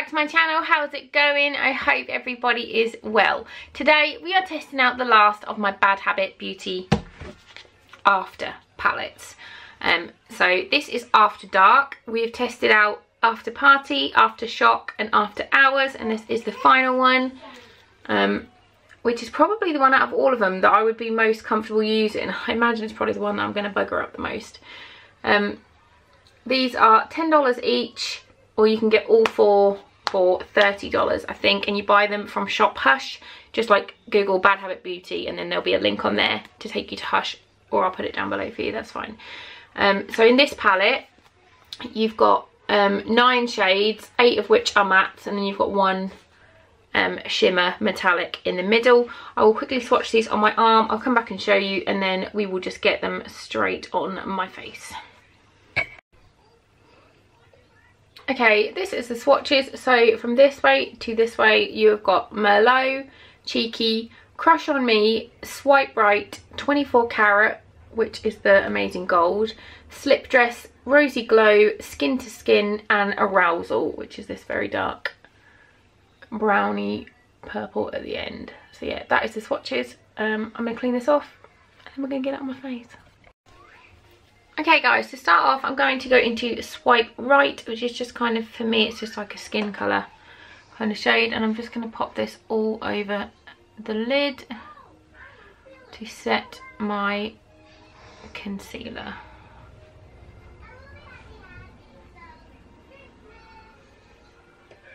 back to my channel. How's it going? I hope everybody is well. Today we are testing out the last of my Bad Habit Beauty After palettes. So this is After Dark. We have tested out After Party, After Shock and After Hours, and this is the final one, which is probably the one out of all of them that I would be most comfortable using. I imagine it's probably the one that I'm going to bugger up the most. These are $10 each, or you can get all four for $30 I think, and you buy them from Shop Hush. Just like Google Bad Habit Beauty and then there'll be a link on there to take you to Hush, or I'll put it down below for you, that's fine. So in this palette you've got 9 shades, 8 of which are mattes, and then you've got one shimmer metallic in the middle. I will quickly swatch these on my arm, I'll come back and show you, and then we will just get them straight on my face. Okay, this is the swatches. So from this way to this way you have got Merlot, Cheeky, Crush on Me, Swipe Right, 24 Carat, which is the amazing gold, Slip Dress, Rosy Glow, Skin to Skin and Arousal, which is this very dark browny purple at the end. So yeah, that is the swatches. I'm going to clean this off and then we're going to get it on my face. Okay guys, to start off I'm going to go into Swipe Right, which is just kind of, for me it's just like a skin colour kind of shade, and I'm just going to pop this all over the lid to set my concealer.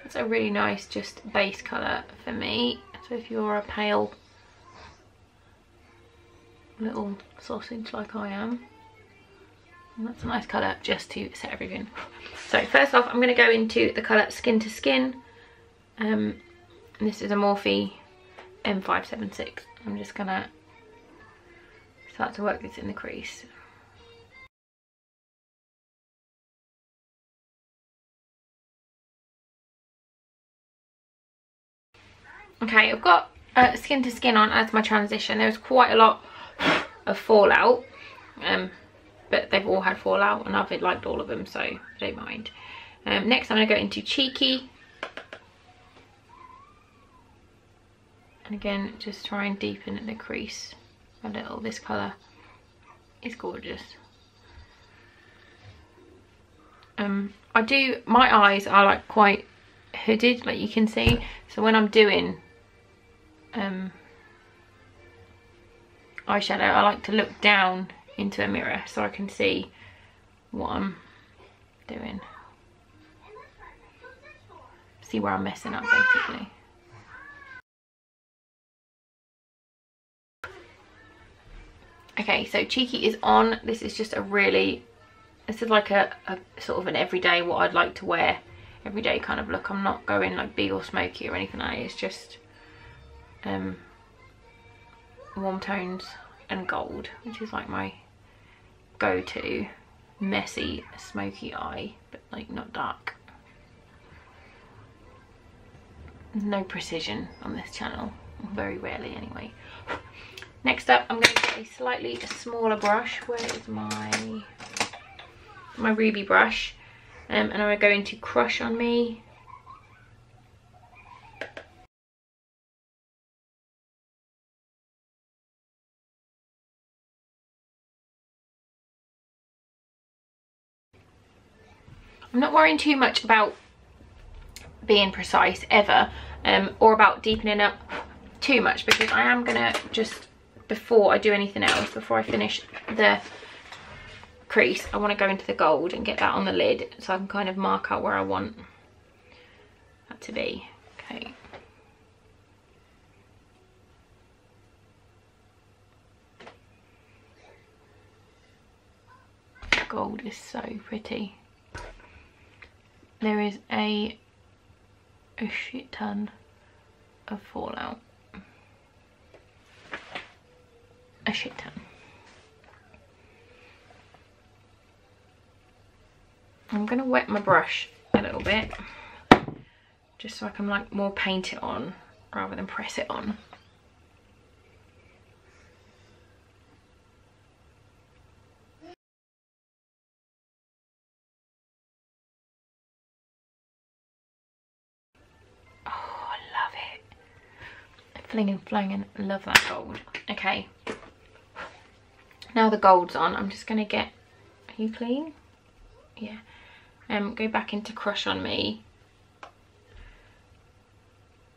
It's a really nice just base colour for me, so if you're a pale little sausage like I am, that's a nice colour just to set everything. So first off I'm going to go into the colour Skin to Skin, and this is a Morphe M576. I'm just going to start to work this in the crease. Okay, I've got Skin to Skin on as my transition. There was quite a lot of fallout, but they've all had fallout and I've liked all of them, so I don't mind. Next I'm going to go into Cheeky, and again just try and deepen the crease a little. This colour is gorgeous. My eyes are like quite hooded, like you can see, so when I'm doing eyeshadow I like to look down into a mirror so I can see what I'm doing, see where I'm messing up basically. Okay, so Cheeky is on. This is just a really, this is like a sort of an everyday, what I'd like to wear everyday kind of look. I'm not going like big or smoky or anything like that. It's just warm tones and gold, which is like my go-to messy smoky eye, but like not dark. No precision on this channel, very rarely anyway. Next up I'm going to get a slightly smaller brush. Where is my ruby brush? And I'm going to go into Crush on Me. I'm not worrying too much about being precise ever, or about deepening up too much, because I am gonna just, before I do anything else, before I finish the crease, I want to go into the gold and get that on the lid so I can kind of mark out where I want that to be. Okay. Gold is so pretty. There is a shit ton of fallout. A shit ton. I'm going to wet my brush a little bit just so I can like more paint it on rather than press it on. fling and flang, and love that gold. Okay, now the gold's on, I'm just going to get, are you clean? Yeah. Go back into Crush on Me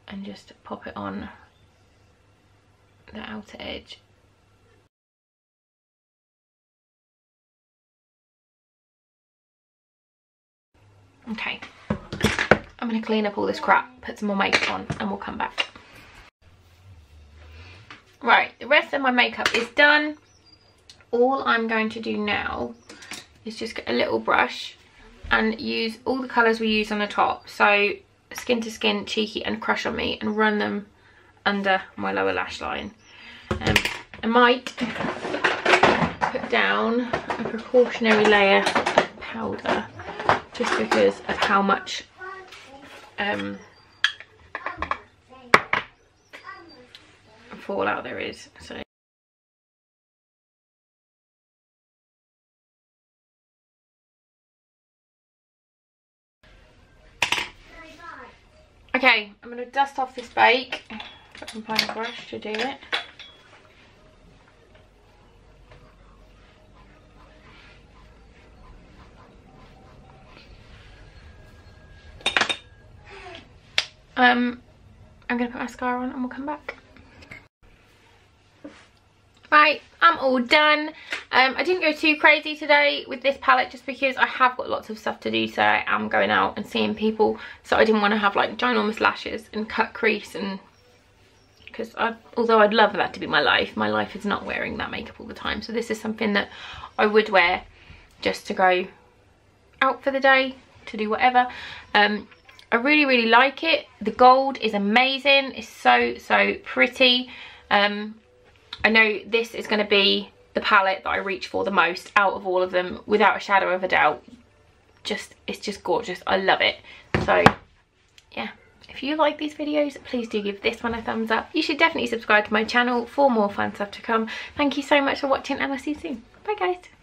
and just pop it on the outer edge. Okay, I'm going to clean up all this crap, put some more makeup on, and we'll come back. Right, the rest of my makeup is done. All I'm going to do now is just get a little brush and use all the colours we use on the top. So Skin to Skin, Cheeky and Crush on Me, and run them under my lower lash line. I might put down a precautionary layer of powder just because of how much fallout there is. So okay, I'm going to dust off this bake. If I can find a brush to do it. I'm going to put mascara on and we'll come back. Right, I'm all done. I didn't go too crazy today with this palette just because I have got lots of stuff to do, so I am going out and seeing people, so I didn't want to have like ginormous lashes and cut crease, and because although I'd love that to be my life is not wearing that makeup all the time. So this is something that I would wear just to go out for the day, to do whatever. I really like it. The gold is amazing. It's so pretty. I know this is going to be the palette that I reach for the most out of all of them, without a shadow of a doubt. It's just gorgeous. I love it. So yeah, if you like these videos, please do give this one a thumbs up. You should definitely subscribe to my channel for more fun stuff to come. Thank you so much for watching, and I'll see you soon. Bye guys.